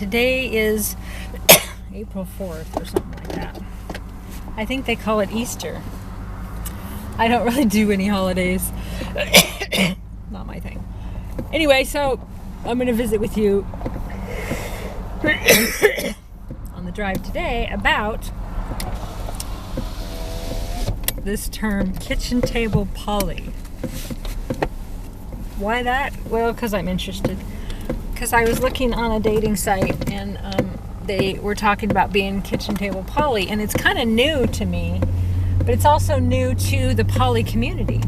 Today is April 4th or something like that. I think they call it Easter. I don't really do any holidays. Not my thing. Anyway, so I'm going to visit with you on the drive today about this term, kitchen table poly. Why that? Well, because I'm interested. Because I was looking on a dating site and they were talking about being kitchen table poly, and it's kind of new to me, but it's also new to the poly community.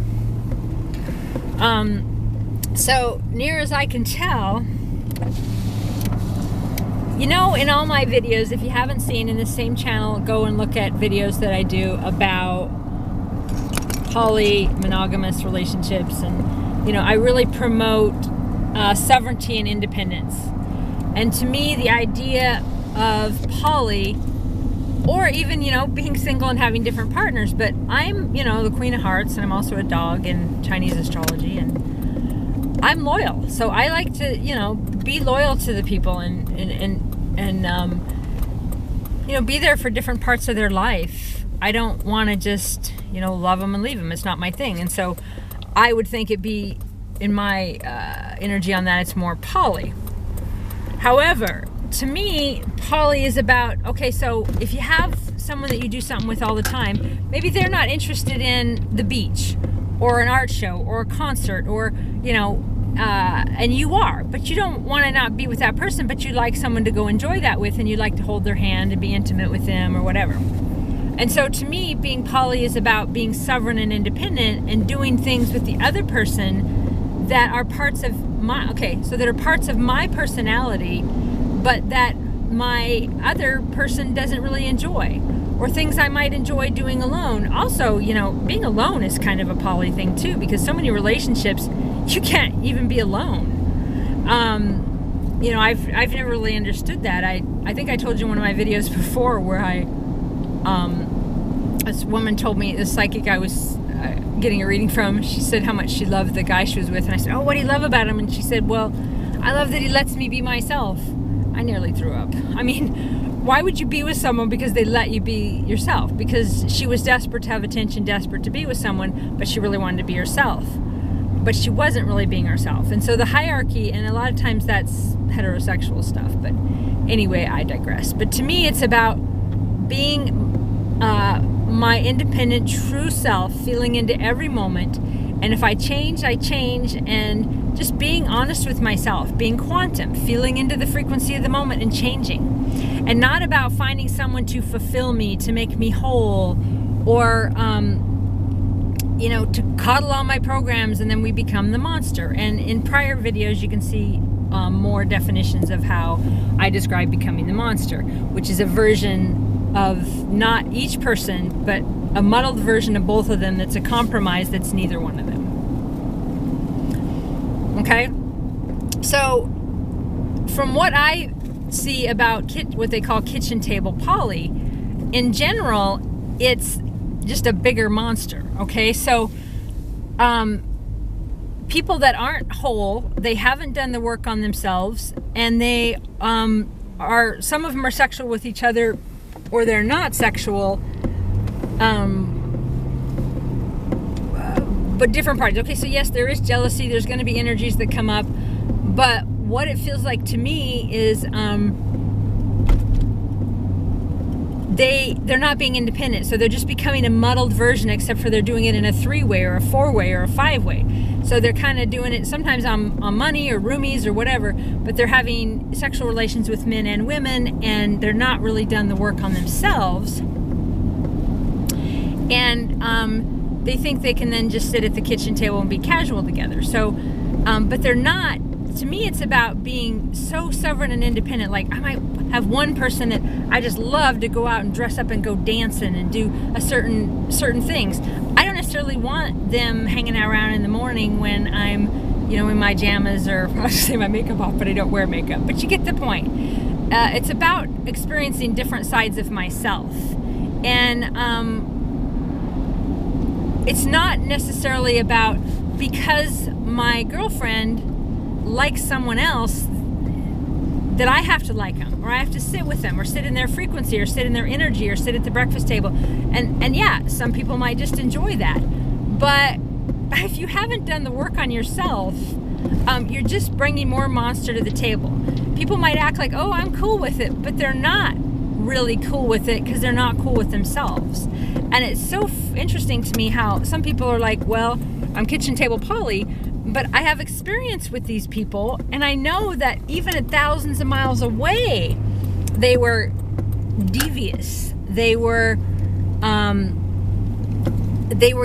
So near as I can tell, you know, in all my videos, if you haven't seen in the same channel, go and look at videos that I do about poly monogamous relationships, and you know, I really promote sovereignty and independence. And to me, the idea of poly, or even, you know, being single and having different partners, but I'm, you know, the Queen of Hearts, and I'm also a dog in Chinese astrology, and I'm loyal. So I like to, you know, be loyal to the people and you know, be there for different parts of their life. I don't want to just, you know, love them and leave them. It's not my thing. And so I would think it'd be, in my energy on that, it's more poly. However, to me, poly is about, okay, so if you have someone that you do something with all the time, maybe they're not interested in the beach or an art show or a concert, or, you know, and you are, but you don't want to not be with that person, but you like someone to go enjoy that with, and you like to hold their hand and be intimate with them or whatever. And so to me, being poly is about being sovereign and independent and doing things with the other person that are parts of my, that are parts of my personality, but that my other person doesn't really enjoy, or things I might enjoy doing alone. Also, you know, being alone is kind of a poly thing too, because so many relationships, you can't even be alone. You know, I've never really understood that. I think I told you in one of my videos before where this woman told me, this psychic I was getting a reading from, she said how much she loved the guy she was with, and I said, oh, what do you love about him? And she said, well, I love that he lets me be myself. I nearly threw up. I mean, why would you be with someone because they let you be yourself? Because she was desperate to have attention, desperate to be with someone, but she really wanted to be herself. But she wasn't really being herself. And so the hierarchy, and a lot of times that's heterosexual stuff, but anyway, I digress. But to me, it's about being my independent, true self, feeling into every moment. And if I change, I change, and just being honest with myself, being quantum, feeling into the frequency of the moment and changing. And not about finding someone to fulfill me, to make me whole, or, you know, to coddle all my programs and then we become the monster. And in prior videos, you can see more definitions of how I describe becoming the monster, which is a version of not each person, but a muddled version of both of them that's a compromise that's neither one of them. Okay? So, from what I see about what they call kitchen table poly, in general, it's just a bigger monster. Okay? So, people that aren't whole, they haven't done the work on themselves, and they are, some of them are sexual with each other, or they're not sexual, but different parties. Okay, so yes, there is jealousy, there's going to be energies that come up, but what it feels like to me is they're not being independent, so they're just becoming a muddled version, except for they're doing it in a 3-way or a 4-way or a 5-way. So they're kind of doing it sometimes on money or roomies or whatever, but they're having sexual relations with men and women, and they're not really done the work on themselves. And they think they can then just sit at the kitchen table and be casual together. So, but they're not. To me, it's about being so sovereign and independent. Like, I might have one person that I just love to go out and dress up and go dancing and do a certain things. I don't necessarily want them hanging around in the morning when I'm, you know, in my jammas, or I was say my makeup off, but I don't wear makeup. But you get the point. It's about experiencing different sides of myself, and it's not necessarily about, because my girlfriend likes someone else, that I have to like them, or I have to sit with them, or sit in their frequency, or sit in their energy, or sit at the breakfast table. And yeah, some people might just enjoy that. But if you haven't done the work on yourself, you're just bringing more monster to the table. People might act like, oh, I'm cool with it, but they're not really cool with it because they're not cool with themselves. And it's so interesting to me how some people are like, well, I'm kitchen table poly, but I have experience with these people, and I know that even at thousands of miles away, they were devious. They were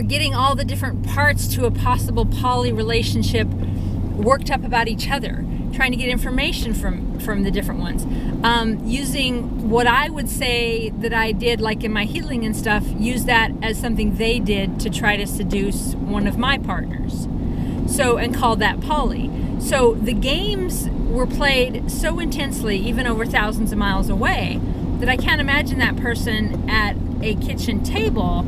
getting all the different parts to a possible poly relationship worked up about each other, trying to get information from the different ones, using what I would say that I did, like in my healing and stuff, use that as something they did to try to seduce one of my partners. So, and called that poly. So the games were played so intensely, even over thousands of miles away, that I can't imagine that person at a kitchen table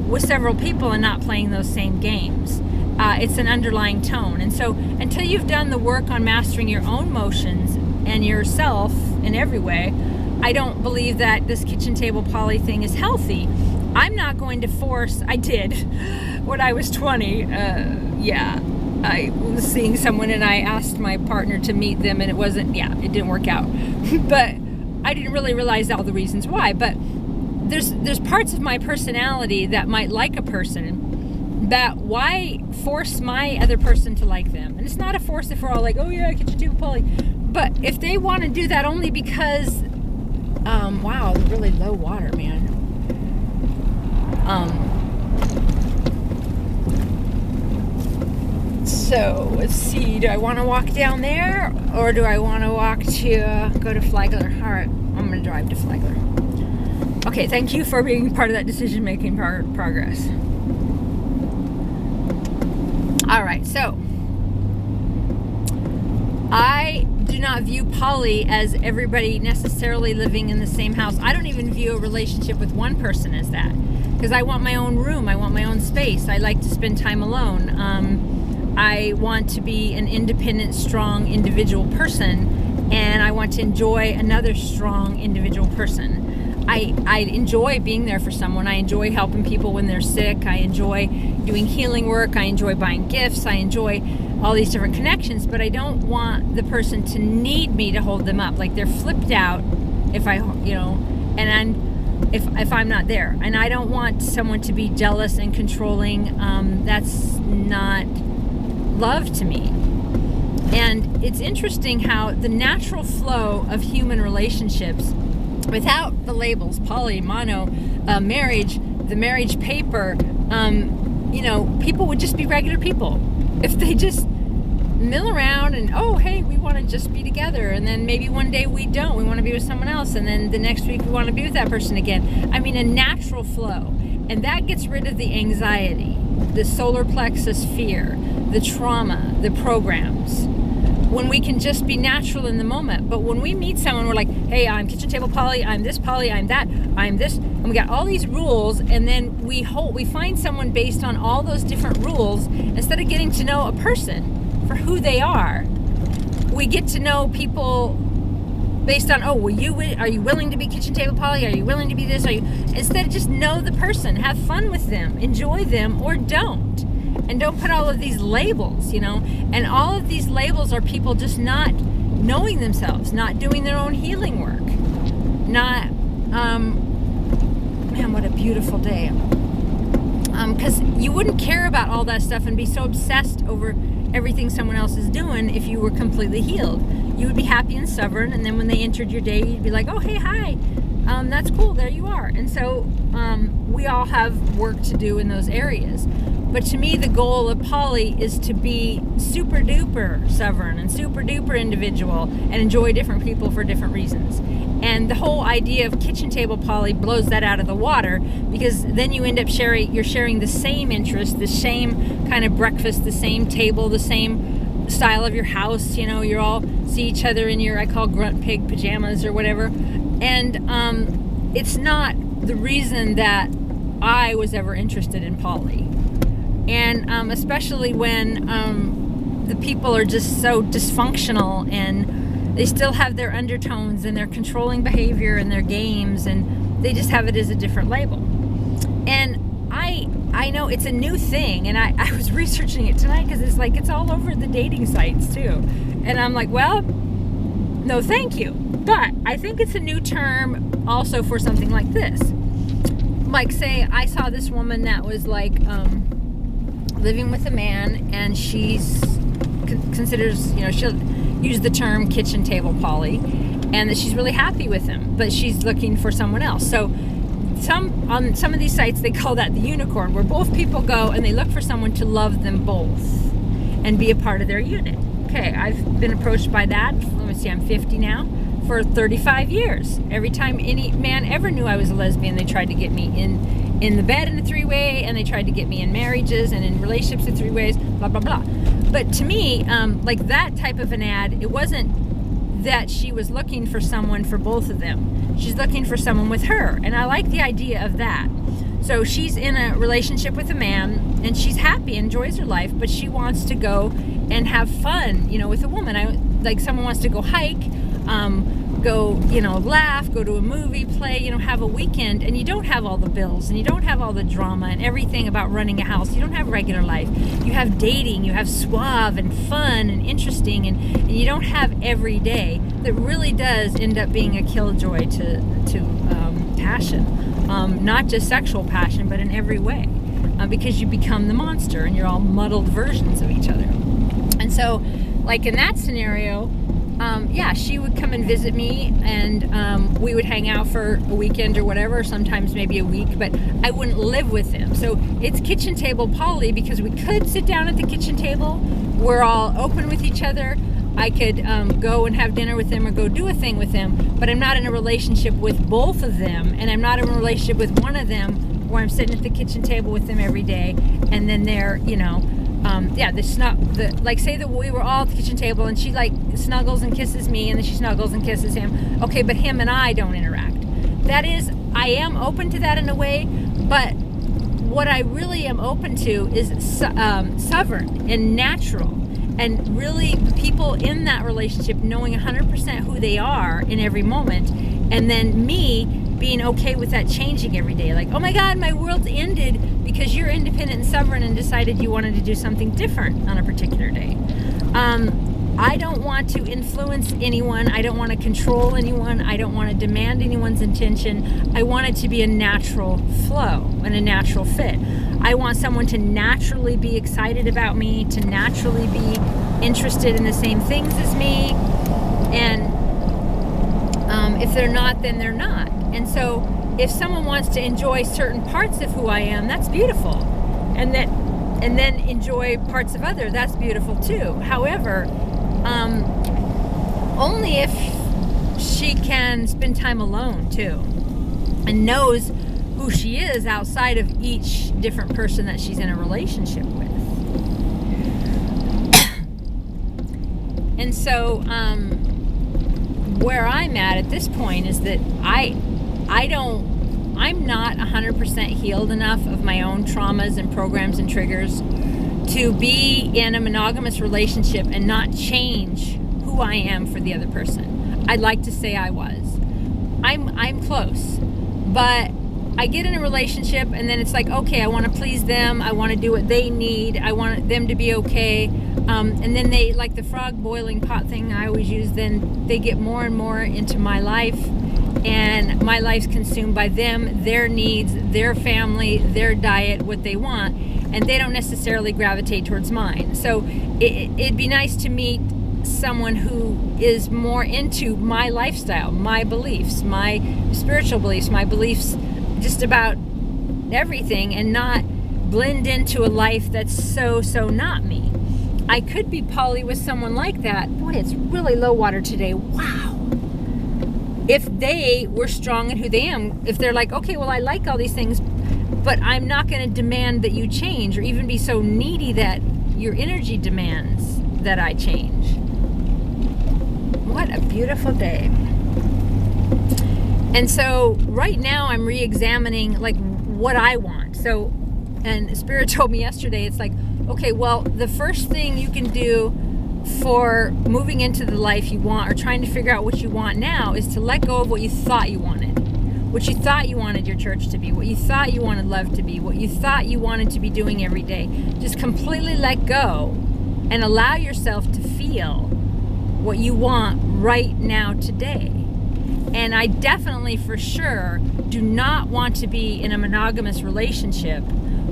with several people and not playing those same games. It's an underlying tone. And so until you've done the work on mastering your own motions and yourself in every way, I don't believe that this kitchen table poly thing is healthy. I'm not going to force. I did when I was 20. I was seeing someone and I asked my partner to meet them, and it didn't work out. But I didn't really realize all the reasons why. But there's parts of my personality that might like a person, that why force my other person to like them? And it's not a force if we're all like, oh yeah, kitchen table poly. But if they want to do that only because, wow, really low water, man. So let's see, do I want to walk down there, or do I want to go to Flagler? All right, I'm going to drive to Flagler. Okay, thank you for being part of that decision-making progress. All right, so I do not view poly as everybody necessarily living in the same house. I don't even view a relationship with one person as that, because I want my own room. I want my own space. I like to spend time alone. I want to be an independent, strong, individual person, and I want to enjoy another strong, individual person. I enjoy being there for someone. I enjoy helping people when they're sick. I enjoy doing healing work. I enjoy buying gifts. I enjoy all these different connections, but I don't want the person to need me to hold them up. Like they're flipped out if I, if I'm not there. And I don't want someone to be jealous and controlling. That's not love to me. And it's interesting how the natural flow of human relationships, without the labels, poly, mono, marriage, the marriage paper, people would just be regular people if they just mill around and, oh, hey, we want to just be together, and then maybe one day we don't, we want to be with someone else, and then the next week we want to be with that person again. I mean, a natural flow. And that gets rid of the anxiety, the solar plexus fear, the trauma, the programs, when we can just be natural in the moment. But when we meet someone, we're like, hey, I'm kitchen table poly, I'm this poly, I'm that, I'm this, and we got all these rules, and then we find someone based on all those different rules. Instead of getting to know a person for who they are, we get to know people based on, are you willing to be kitchen table poly? Are you willing to be this? Instead of just know the person, have fun with them, enjoy them, or don't. And don't put all of these labels, and all of these labels are people just not knowing themselves, not doing their own healing work, not, man, what a beautiful day. Because you wouldn't care about all that stuff and be so obsessed over everything someone else is doing if you were completely healed. You would be happy and stubborn, and then when they entered your day, you'd be like, oh, hey, hi, that's cool, there you are. And so we all have work to do in those areas. But to me, the goal of poly is to be super duper sovereign and super duper individual and enjoy different people for different reasons. And the whole idea of kitchen table poly blows that out of the water, because then you end up you're sharing the same interests, the same kind of breakfast, the same table, the same style of your house. You all see each other in your, I call grunt pig pajamas or whatever. And it's not the reason that I was ever interested in poly. And especially when the people are just so dysfunctional and They still have their undertones and their controlling behavior and their games, and they just have it as a different label. And I know it's a new thing, and I was researching it tonight because it's like it's all over the dating sites too. And I'm like, well, no thank you. But I think it's a new term also for something like this. Like, say I saw this woman that was like living with a man, and she's considers, she'll use the term kitchen table poly, and that she's really happy with him, but she's looking for someone else. So on some of these sites, they call that the unicorn, where both people go and they look for someone to love them both and be a part of their unit. Okay, I've been approached by that. Let me see, I'm 50 now. For 35 years. Every time any man ever knew I was a lesbian, they tried to get me in the bed in a three-way, and they tried to get me in marriages and in relationships in three ways, blah, blah, blah. But to me, like that type of an ad, it wasn't that she was looking for someone for both of them. She's looking for someone with her, and I like the idea of that. So she's in a relationship with a man, and she's happy, enjoys her life, but she wants to go and have fun, with a woman. Like someone wants to go hike, go, laugh, go to a movie, play, have a weekend, and you don't have all the bills, and you don't have all the drama and everything about running a house. You don't have regular life. You have dating, you have suave and fun and interesting, and you don't have every day that really does end up being a killjoy to passion. Not just sexual passion, but in every way, because you become the monster, and you're all muddled versions of each other. And so, like in that scenario, she would come and visit me, and we would hang out for a weekend or whatever, sometimes maybe a week, but I wouldn't live with them. So it's kitchen table poly, because we could sit down at the kitchen table. We're all open with each other. I could go and have dinner with them or go do a thing with them, but I'm not in a relationship with both of them, and I'm not in a relationship with one of them where I'm sitting at the kitchen table with them every day, and then they're, like say that we were all at the kitchen table, and she like snuggles and kisses me, and then she snuggles and kisses him. Okay, but him and I don't interact. That is, I am open to that in a way, but what I really am open to is sovereign and natural, and really people in that relationship knowing 100% who they are in every moment, and then me being okay with that changing every day. Like, oh my God, my world's ended because you're independent and sovereign and decided you wanted to do something different on a particular day. I don't want to influence anyone. I don't want to control anyone. I don't want to demand anyone's intention. I want it to be a natural flow and a natural fit. I want someone to naturally be excited about me, to naturally be interested in the same things as me. And if they're not, then they're not. And so if someone wants to enjoy certain parts of who I am, that's beautiful. And then enjoy parts of other, that's beautiful too. However, only if she can spend time alone too, and knows who she is outside of each different person that she's in a relationship with. And so where I'm at this point is that I'm not 100% healed enough of my own traumas and programs and triggers to be in a monogamous relationship and not change who I am for the other person. I'd like to say I was. I'm close, but I get in a relationship and then it's like, okay, I want to please them. I want to do what they need. I want them to be okay. And then they, like the frog boiling pot thing I always use, then they get more and more into my life, and my life's consumed by them, their needs, their family, their diet, what they want, and they don't necessarily gravitate towards mine. So it'd be nice to meet someone who is more into my lifestyle, my beliefs, my spiritual beliefs, my beliefs just about everything, and not blend into a life that's so not me. I could be poly with someone like that. Boy, it's really low water today. Wow. If they were strong in who they am, if they're like, okay, well, I like all these things, but I'm not going to demand that you change, or even be so needy that your energy demands that I change. What a beautiful day. And so right now I'm re-examining like what I want. So, and Spirit told me yesterday, it's like, okay, well, the first thing you can do for moving into the life you want, or trying to figure out what you want now, is to let go of what you thought you wanted. What you thought you wanted your church to be, what you thought you wanted love to be, what you thought you wanted to be doing every day. Just completely let go and allow yourself to feel what you want right now today. And I definitely, for sure, do not want to be in a monogamous relationship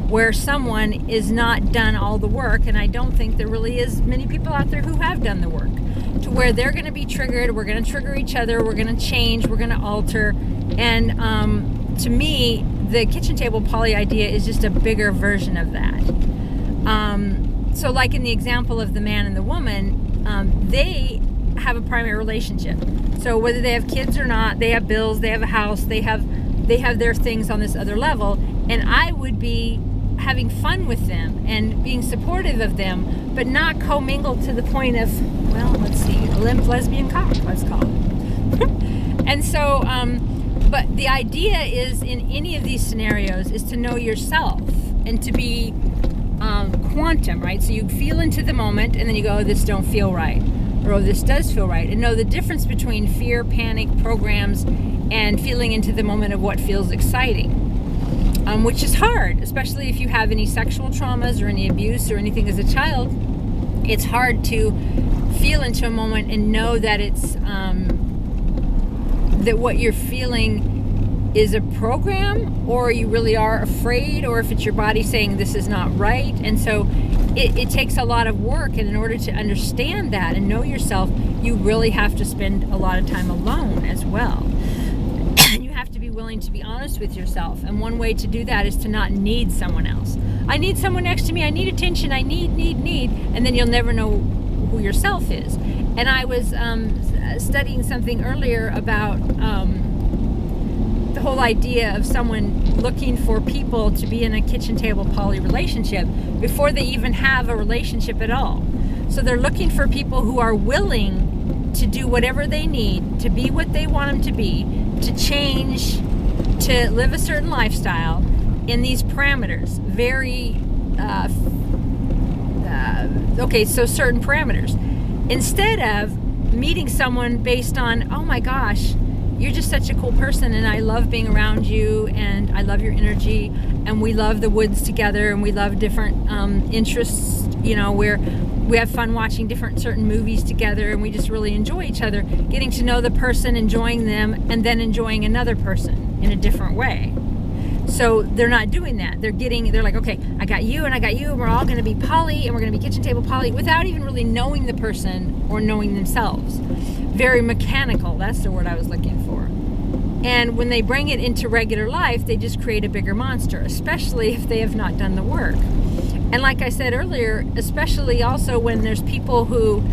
where someone is not done all the work. And I don't think there really is many people out there who have done the work, to where they're going to be triggered, we're going to trigger each other, we're going to change, we're going to alter. And to me, the kitchen table poly idea is just a bigger version of that. So like in the example of the man and the woman, they have a primary relationship. So whether they have kids or not, they have bills, they have a house, they have their things on this other level. And I would be having fun with them and being supportive of them, but not commingled to the point of, well, let's see, a limp lesbian cock, let's call it. And so, but the idea is, in any of these scenarios, is to know yourself and to be quantum, right? So you feel into the moment, and then you go, oh, this don't feel right, or oh, this does feel right, and know the difference between fear, panic, programs, and feeling into the moment of what feels exciting, which is hard, especially if you have any sexual traumas or any abuse or anything as a child. It's hard to feel into a moment and know that it's that what you're feeling is a program, or you really are afraid, or if it's your body saying this is not right. And so it takes a lot of work, and in order to understand that and know yourself, you really have to spend a lot of time alone as well. You have to be willing to be honest with yourself, and one way to do that is to not need someone else. I need someone next to me, I need attention, I need, and then you'll never know who yourself is. And I was studying something earlier about the whole idea of someone looking for people to be in a kitchen table poly relationship before they even have a relationship at all. So they're looking for people who are willing to do whatever they need to be what they want them to be, to change, to live a certain lifestyle in these parameters. So certain parameters. Instead of meeting someone based on, oh my gosh, you're just such a cool person, and I love being around you, and I love your energy, and we love the woods together, and we love different interests, where we have fun watching certain movies together, and we just really enjoy each other, getting to know the person, enjoying them, and then enjoying another person in a different way. So they're not doing that. They're like, okay, I got you and I got you, and we're all going to be poly, and we're going to be kitchen table poly, without even really knowing the person or knowing themselves. Very mechanical, that's the word I was looking for. And when they bring it into regular life, they just create a bigger monster, especially if they have not done the work. And like I said earlier, especially also when there's people who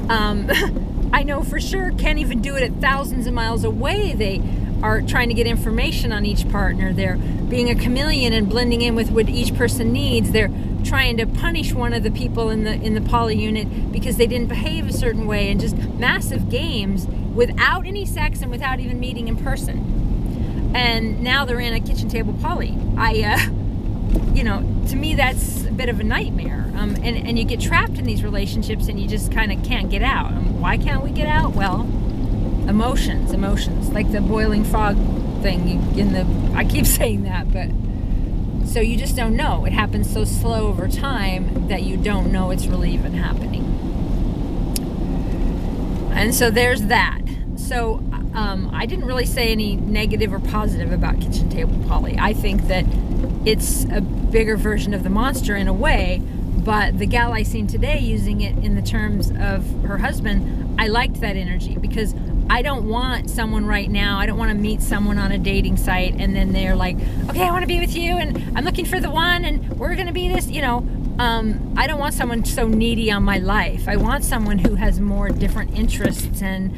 I know for sure can't even do it at thousands of miles away. They are trying to get information on each partner. They're being a chameleon and blending in with what each person needs. They're trying to punish one of the people in the poly unit because they didn't behave a certain way, and just massive games without any sex and without even meeting in person. And now they're in a kitchen table poly. To me, that's a bit of a nightmare. And you get trapped in these relationships, and you just kind of can't get out. Why can't we get out? Well, emotions, like the boiling frog thing I keep saying that, but so you just don't know. It happens so slow over time that you don't know it's really even happening. And so there's that. So I didn't really say any negative or positive about kitchen table poly. I think that it's a bigger version of the monster in a way, but the gal I seen today using it in the terms of her husband, I liked that energy, because I don't want someone right now, I don't want to meet someone on a dating site and then they're like, okay, I want to be with you, and I'm looking for the one, and we're going to be this, I don't want someone so needy on my life. I want someone who has more different interests and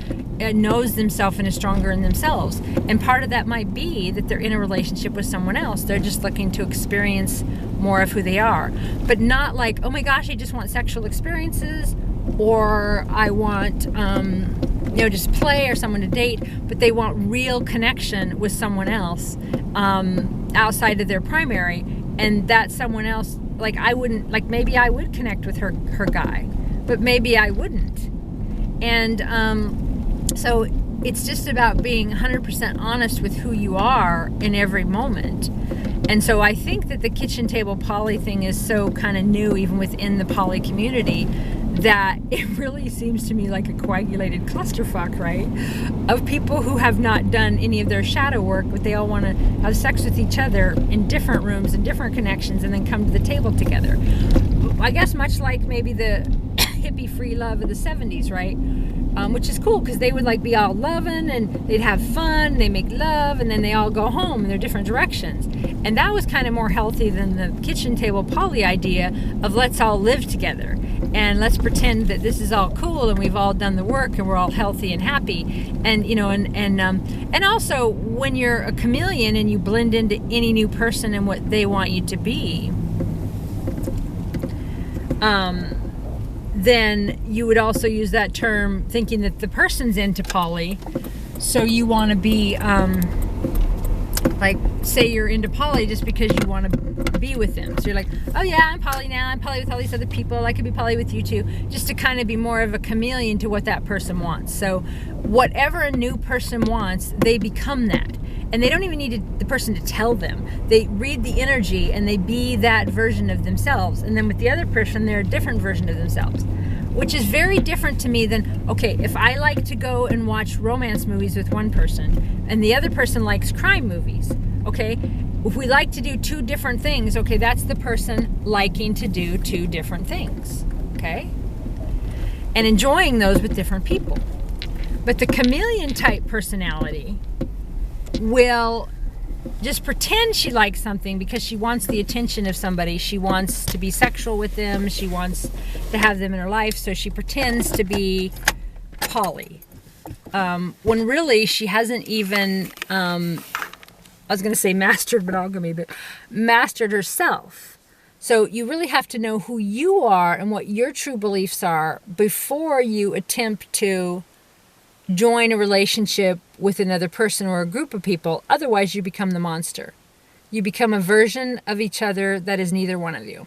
knows themselves and is stronger in themselves. And part of that might be that they're in a relationship with someone else. They're just looking to experience more of who they are. But not like, oh my gosh, I just want sexual experiences, or I want, just play or someone to date, but they want real connection with someone else outside of their primary. And that someone else, maybe I would connect with her guy, but maybe I wouldn't. And so it's just about being 100% honest with who you are in every moment. And so I think that the kitchen table poly thing is so kind of new, even within the poly community, that it really seems to me like a coagulated clusterfuck, right? Of people who have not done any of their shadow work, but they all want to have sex with each other in different rooms and different connections and then come to the table together. I guess much like maybe the hippie free love of the 70s, right? Which is cool because they would like be all loving and they'd have fun, they make love, and then they all go home in their different directions. And that was kind of more healthy than the kitchen table poly idea of let's all live together and let's pretend that this is all cool and we've all done the work and we're all healthy and happy. And you know, and also when you're a chameleon and you blend into any new person and what they want you to be, then you would also use that term thinking that the person's into poly. So you want to be, like, say you're into poly just because you want to be with them. So you're like, oh yeah, I'm poly now. I'm poly with all these other people. I could be poly with you too. Just to kind of be more of a chameleon to what that person wants. So whatever a new person wants, they become that. And they don't even need the person to tell them. They read the energy and they be that version of themselves. And then with the other person, they're a different version of themselves, which is very different to me than, okay, if I like to go and watch romance movies with one person and the other person likes crime movies, okay? If we like to do two different things, okay, that's the person liking to do two different things, okay? And enjoying those with different people. But the chameleon type personality will just pretend she likes something because she wants the attention of somebody. She wants to be sexual with them. She wants to have them in her life. So she pretends to be poly. When really she hasn't even, I was going to say mastered monogamy, but mastered herself. So you really have to know who you are and what your true beliefs are before you attempt to join a relationship with another person or a group of people. Otherwise, you become the monster. You become a version of each other that is neither one of you.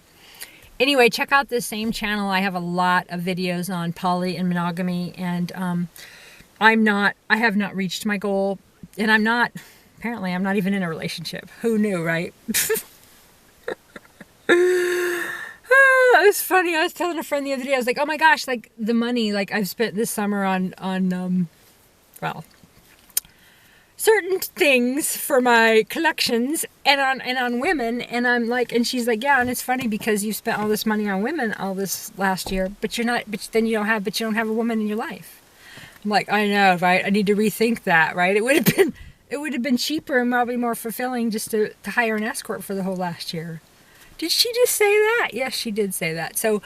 Anyway, check out this same channel. I have a lot of videos on poly and monogamy, and I have not reached my goal, and apparently I'm not even in a relationship. Who knew, right? It was funny. I was telling a friend the other day, I was like, oh my gosh, like the money like I've spent this summer on well, certain things for my collections and on women, and I'm like, and she's like, yeah, and it's funny because you spent all this money on women all this last year, but you don't have a woman in your life. I'm like, I know, right? I need to rethink that, right? It would have been cheaper and probably more fulfilling just to hire an escort for the whole last year. Did she just say that? Yes, she did say that. So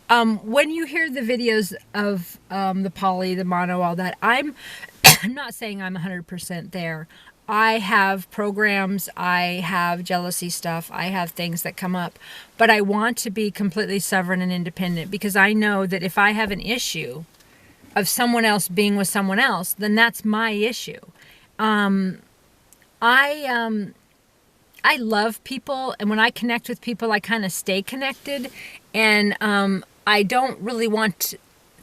when you hear the videos of the poly, the mono, all that, I'm not saying I'm 100% there. I have programs, I have jealousy stuff, I have things that come up, but I want to be completely sovereign and independent because I know that if I have an issue of someone else being with someone else, then that's my issue. I love people, and when I connect with people, I kind of stay connected, and I don't really want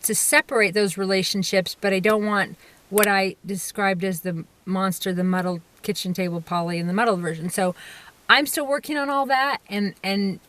to separate those relationships, but I don't want what I described as the monster, the muddled kitchen table poly, and the muddled version. So I'm still working on all that, and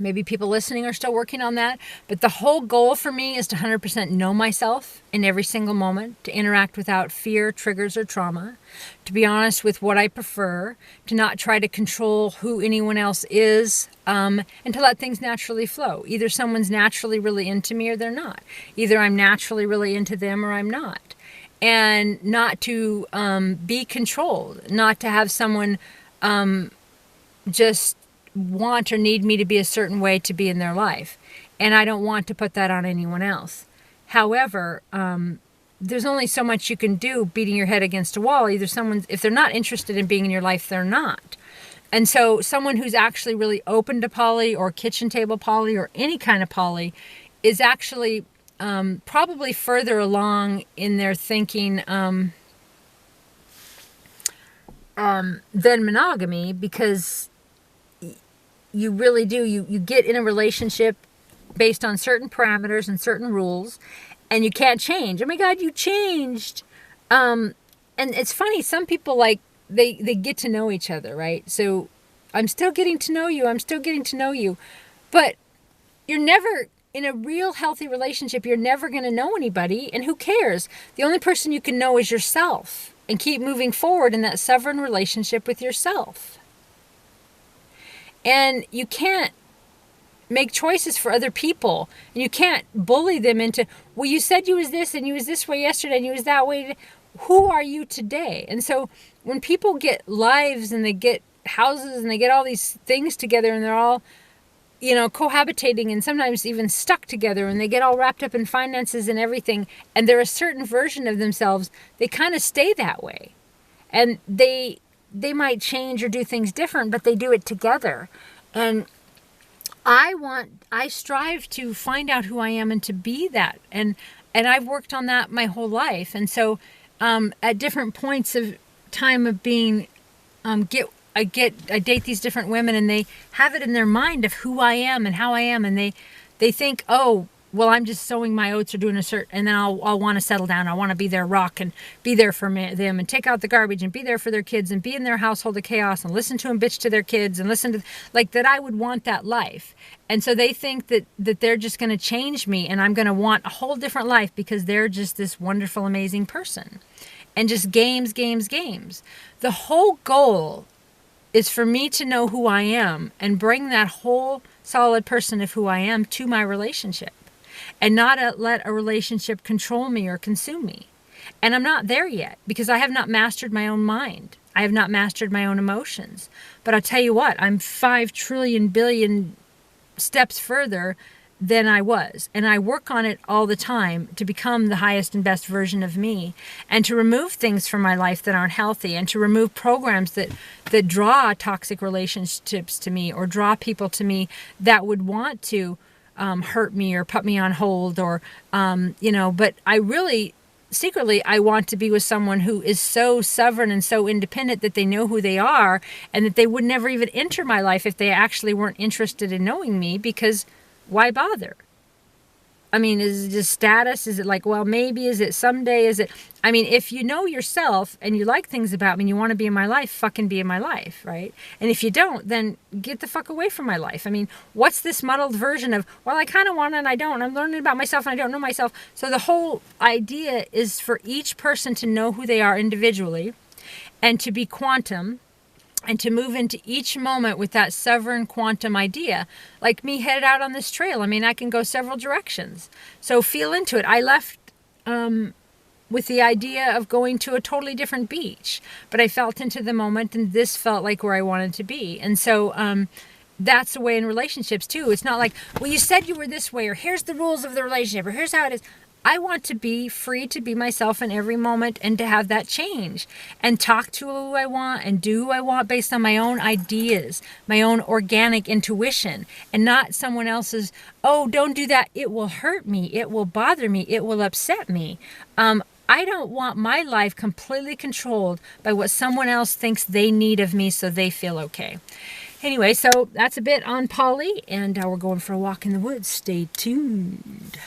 maybe people listening are still working on that. But the whole goal for me is to 100% know myself in every single moment, to interact without fear, triggers, or trauma, to be honest with what I prefer, to not try to control who anyone else is, and to let things naturally flow. Either someone's naturally really into me or they're not. Either I'm naturally really into them or I'm not. And not to be controlled, not to have someone just want or need me to be a certain way to be in their life. And I don't want to put that on anyone else. However, there's only so much you can do beating your head against a wall. Either if they're not interested in being in your life, they're not. And so someone who's actually really open to poly or kitchen table poly or any kind of poly is actually probably further along in their thinking than monogamy, because you really do. You get in a relationship based on certain parameters and certain rules, and you can't change. Oh my God, you changed. And it's funny, some people, like, they get to know each other, right? So I'm still getting to know you. I'm still getting to know you. But you're never, in a real healthy relationship, you're never going to know anybody. And who cares? The only person you can know is yourself. And keep moving forward in that sovereign relationship with yourself. And you can't make choices for other people. And you can't bully them into, well, you said you was this and you was this way yesterday and you was that way. Who are you today? And so when people get lives and they get houses and they get all these things together and they're all, you know, cohabitating and sometimes even stuck together, and they get all wrapped up in finances and everything, and they're a certain version of themselves, they kind of stay that way. And they might change or do things different, but they do it together. And I strive to find out who I am and to be that. And I've worked on that my whole life. And so at different points of time of being, I date these different women, and they have it in their mind of who I am and how I am. And they think, oh, well, I'm just sowing my oats or doing a certain, and then I'll want to settle down. I want to be their rock and be there for them and take out the garbage and be there for their kids and be in their household of chaos and listen to them bitch to their kids and listen to, like, that I would want that life. And so they think that they're just going to change me and I'm going to want a whole different life because they're just this wonderful, amazing person. And just games. The whole goal is for me to know who I am and bring that whole solid person of who I am to my relationship. And not let a relationship control me or consume me. And I'm not there yet because I have not mastered my own mind. I have not mastered my own emotions. But I'll tell you what, I'm 5 trillion billion steps further than I was. And I work on it all the time to become the highest and best version of me, and to remove things from my life that aren't healthy, and to remove programs that draw toxic relationships to me or draw people to me that would want to hurt me or put me on hold or, but I really, secretly, I want to be with someone who is so sovereign and so independent that they know who they are and that they would never even enter my life if they actually weren't interested in knowing me, because why bother? I mean, is it just status? Is it like, well, maybe, is it someday? Is it, I mean, if you know yourself and you like things about me and you want to be in my life, fucking be in my life, right? And if you don't, then get the fuck away from my life. I mean, what's this muddled version of, well, I kind of want it and I don't. I'm learning about myself and I don't know myself. So the whole idea is for each person to know who they are individually and to be quantum, and to move into each moment with that sovereign quantum idea. Like me headed out on this trail. I mean, I can go several directions. So feel into it. I left with the idea of going to a totally different beach. But I felt into the moment, and this felt like where I wanted to be. And so that's the way in relationships, too. It's not like, well, you said you were this way, or here's the rules of the relationship, or here's how it is. I want to be free to be myself in every moment and to have that change and talk to who I want and do who I want based on my own ideas, my own organic intuition, and not someone else's, oh, don't do that. It will hurt me. It will bother me. It will upset me. I don't want my life completely controlled by what someone else thinks they need of me so they feel okay. Anyway, so that's a bit on Polly, and we're going for a walk in the woods. Stay tuned.